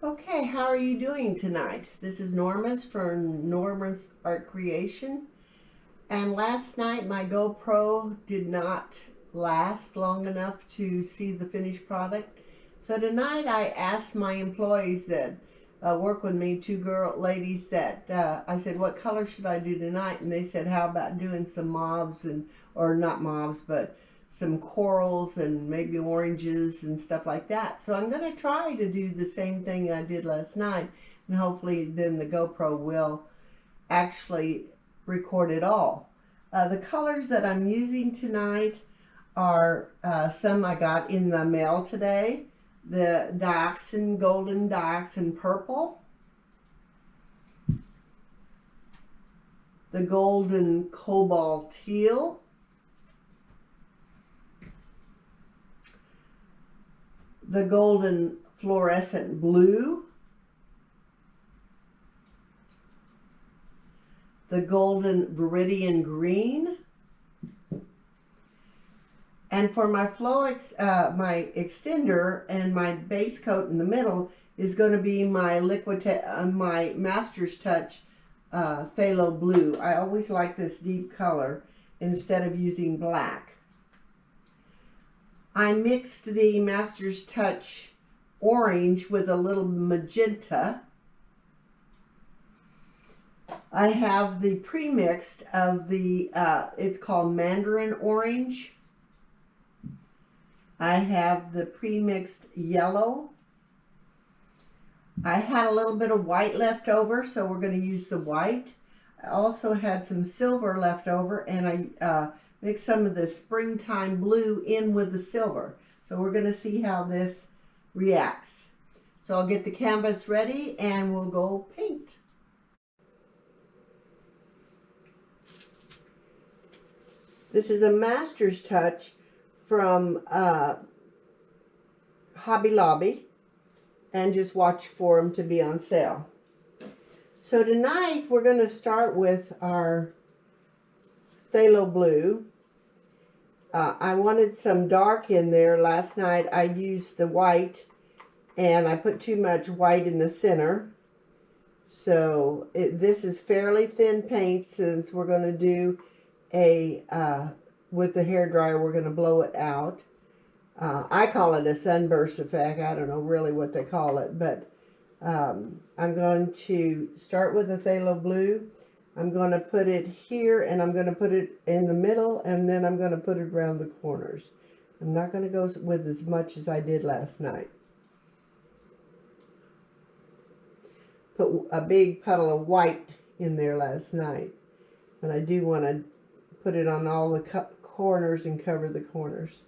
Okay, how are you doing tonight? This is Norma's for Norma's Art Creation. And last night my GoPro did not last long enough to see the finished product. So tonight I asked my employees that work with me, two ladies that I said, what color should I do tonight? And they said, how about doing some mauves or not mauves, but some corals and maybe oranges and stuff like that. So I'm going to try to do the same thing I did last night, and hopefully then the GoPro will actually record it all. The colors that I'm using tonight are some I got in the mail today. The dioxin, golden dioxin purple, the golden cobalt teal, the golden fluorescent blue, the golden viridian green, and for my my extender and my base coat in the middle is going to be my my Master's Touch phthalo blue. I always like this deep color instead of using black. I mixed the Master's Touch orange with a little magenta. I have the pre-mixed of the, it's called Mandarin Orange. I have the pre-mixed yellow. I had a little bit of white left over, so we're going to use the white. I also had some silver left over, and I mixed some of the springtime blue in with the silver. So we're going to see how this reacts. So I'll get the canvas ready and we'll go paint. This is a Master's Touch from Hobby Lobby, and just watch for them to be on sale. So tonight we're going to start with our phthalo blue. I wanted some dark in there. Last night I used the white and I put too much white in the center. So this is fairly thin paint, since we're going to do a with the hairdryer we're going to blow it out. I call it a sunburst effect. I don't know really what they call it, but I'm going to start with the phthalo blue. I'm going to put it here, and I'm going to put it in the middle, and then I'm going to put it around the corners. I'm not going to go with as much as I did last night. Put a big puddle of white in there last night, but I do want to put it on all the corners and cover the corners.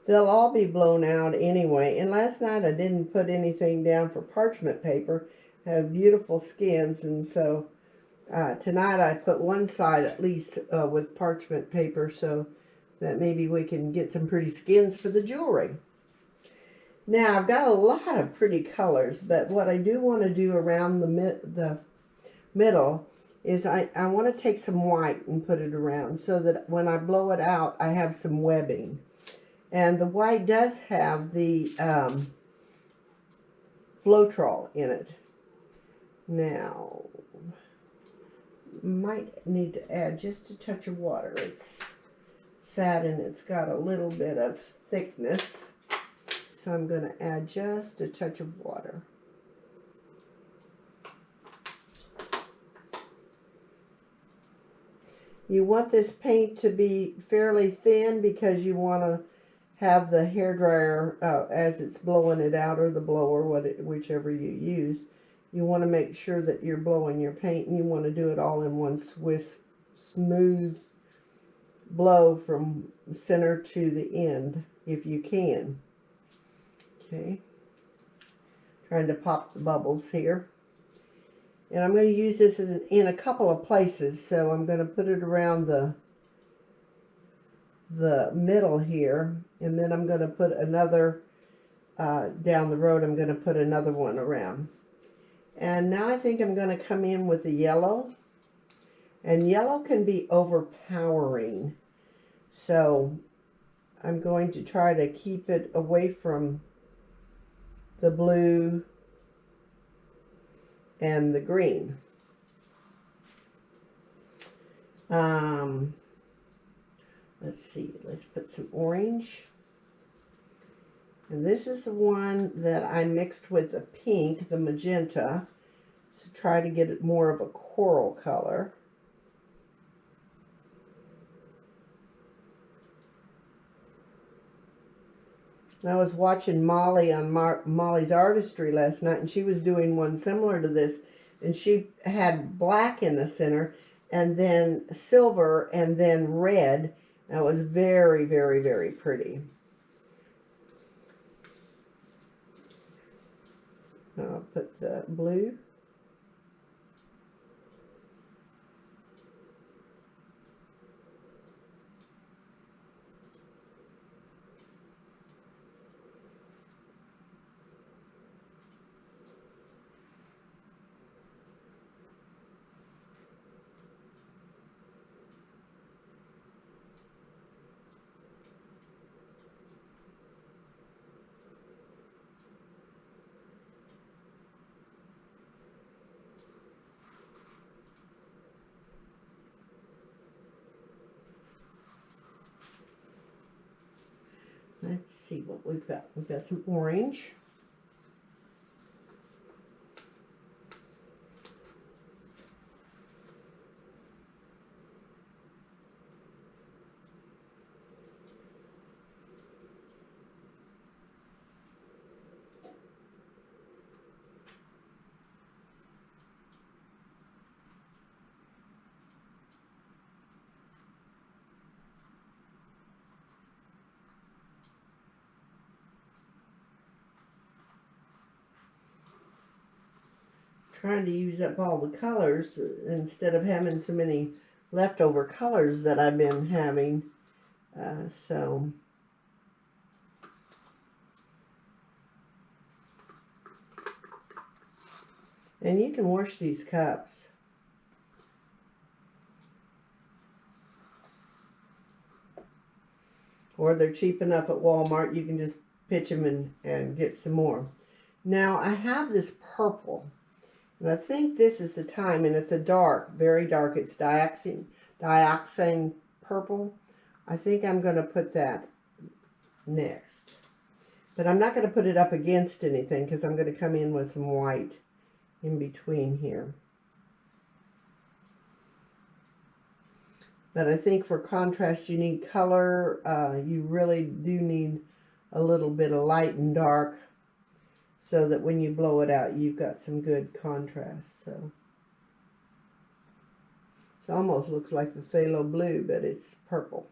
They'll all be blown out anyway. And last night I didn't put anything down for parchment paper. I have beautiful skins, and so tonight I put one side at least with parchment paper, so that maybe we can get some pretty skins for the jewelry. Now I've got a lot of pretty colors, but what I do want to do around the middle is I want to take some white and put it around, so that when I blow it out I have some webbing. And the white does have the floetrol in it. Now, might need to add just a touch of water. It's satin, it's got a little bit of thickness, so I'm going to add just a touch of water. You want this paint to be fairly thin because you want to have the hairdryer as it's blowing it out, or the blower, whichever you use. You want to make sure that you're blowing your paint, and you want to do it all in one smooth blow from center to the end if you can. Okay, trying to pop the bubbles here. And I'm going to use this in a couple of places, so I'm going to put it around the middle here, and then I'm going to put another down the road. I'm going to put another one around. And now I think I'm going to come in with the yellow, and yellow can be overpowering, so I'm going to try to keep it away from the blue, and the green. Let's see, let's put some orange. And this is the one that I mixed with the pink, the magenta, to try to get it more of a coral color. And I was watching Molly on Molly's Artistry last night, and she was doing one similar to this, and she had black in the center, and then silver, and then red. That was very, very, very pretty. I'll put the blue. Let's see what we've got. We've got some orange. Trying to use up all the colors instead of having so many leftover colors that I've been having. And you can wash these cups. Or they're cheap enough at Walmart, you can just pitch them and get some more. Now I have this purple. And I think this is the time, and it's a dark, very dark. It's dioxane purple. I think I'm going to put that next. But I'm not going to put it up against anything because I'm going to come in with some white in between here. But I think for contrast, you need color. You really do need a little bit of light and dark, so that when you blow it out, you've got some good contrast. So it almost looks like the phthalo blue, but it's purple.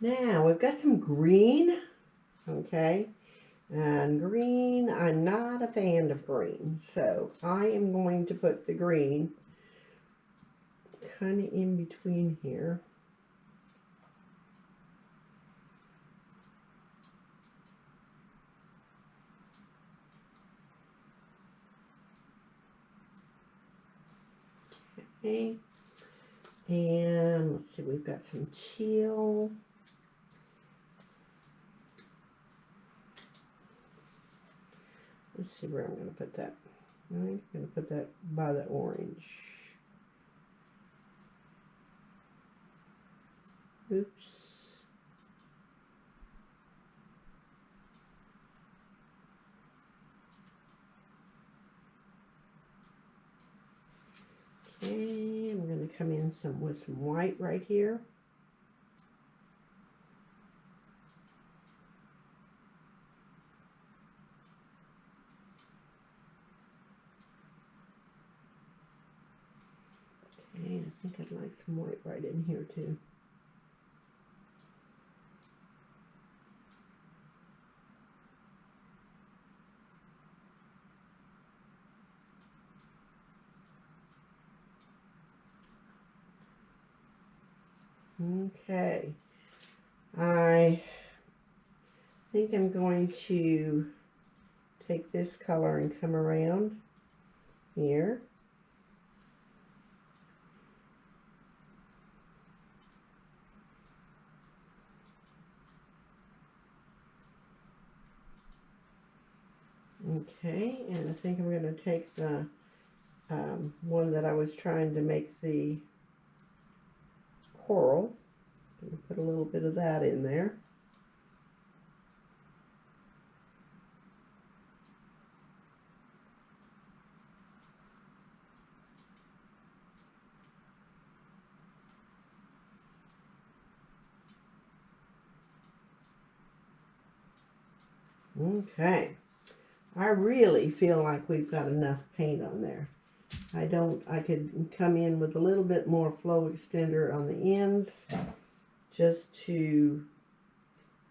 Now we've got some green, okay, and green, I'm not a fan of green, so I am going to put the green kind of in between here. Okay, and let's see, we've got some teal. Let's see where I'm going to put that. I'm going to put that by the orange. Oops. Okay, I'm going to come in with some white right here. Okay, I think I'd like some white right in here too. Okay, I think I'm going to take this color and come around here. Okay, and I think I'm going to take the one that I was trying to make the coral. I'm going to put a little bit of that in there. Okay, I really feel like we've got enough paint on there. I could come in with a little bit more flow extender on the ends just to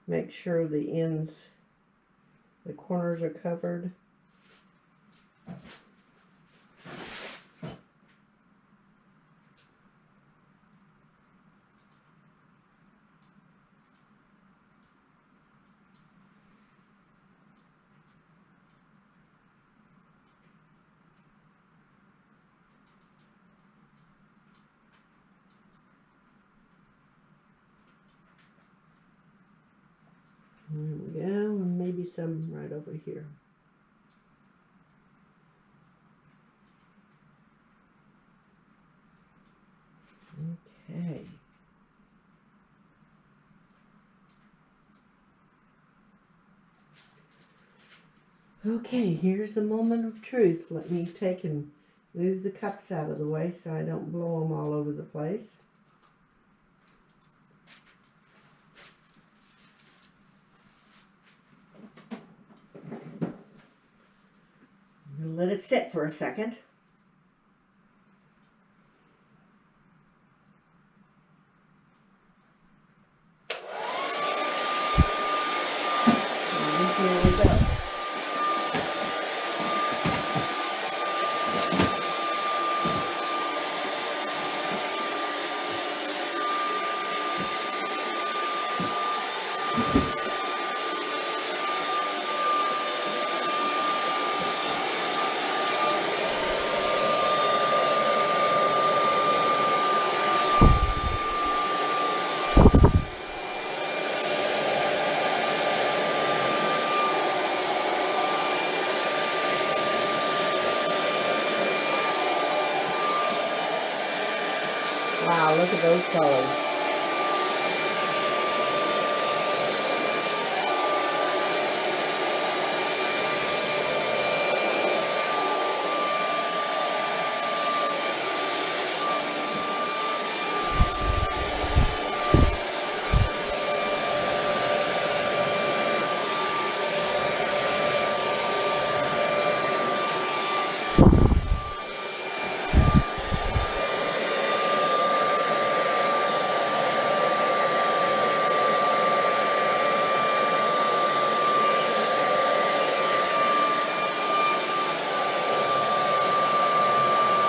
make sure the ends, the corners are covered. There we go, and maybe some right over here. Okay. Okay, here's the moment of truth. Let me take and move the cups out of the way so I don't blow them all over the place. I'm gonna let it sit for a second. And here we go. Wow, look at those colors.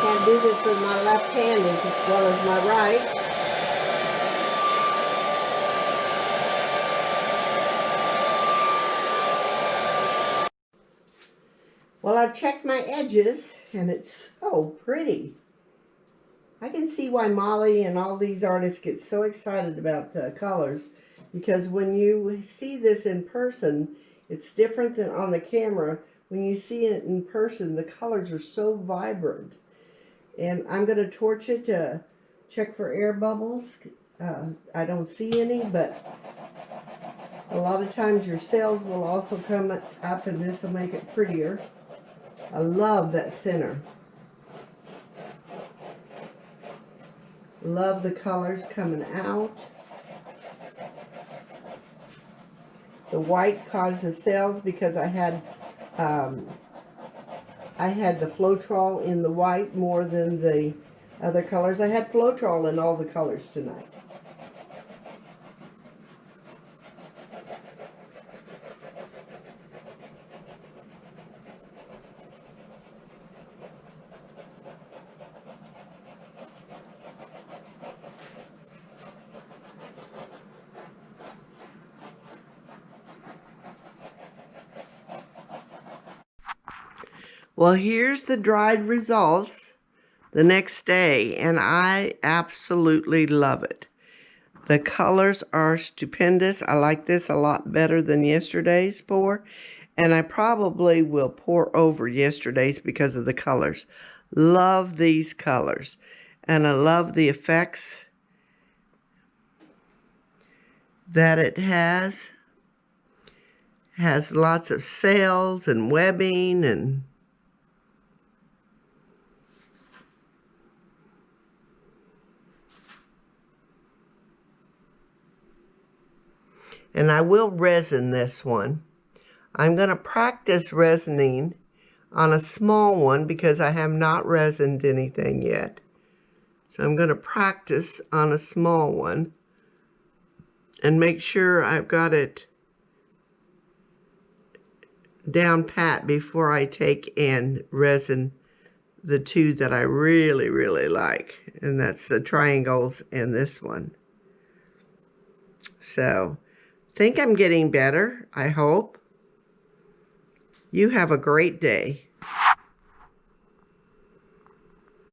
Can't do this with my left hand as well as my right. Well, I've checked my edges and it's so pretty. I can see why Molly and all these artists get so excited about colors, because when you see this in person, it's different than on the camera. When you see it in person, the colors are so vibrant. And I'm going to torch it to check for air bubbles. I don't see any, but a lot of times your cells will also come up and this will make it prettier. I love that center. Love the colors coming out. The white caused the cells because I had the floetrol in the white more than the other colors. I had floetrol in all the colors tonight. Well, here's the dried results the next day, and I absolutely love it. The colors are stupendous. I like this a lot better than yesterday's pour, and I probably will pour over yesterday's because of the colors. Love these colors, and I love the effects that it has. Has lots of sails and webbing and I will resin this one. I'm going to practice resining on a small one because I have not resined anything yet. So I'm going to practice on a small one and make sure I've got it down pat before I take and resin the two that I really, really like. And that's the triangles and this one. So, think I'm getting better, I hope. You have a great day.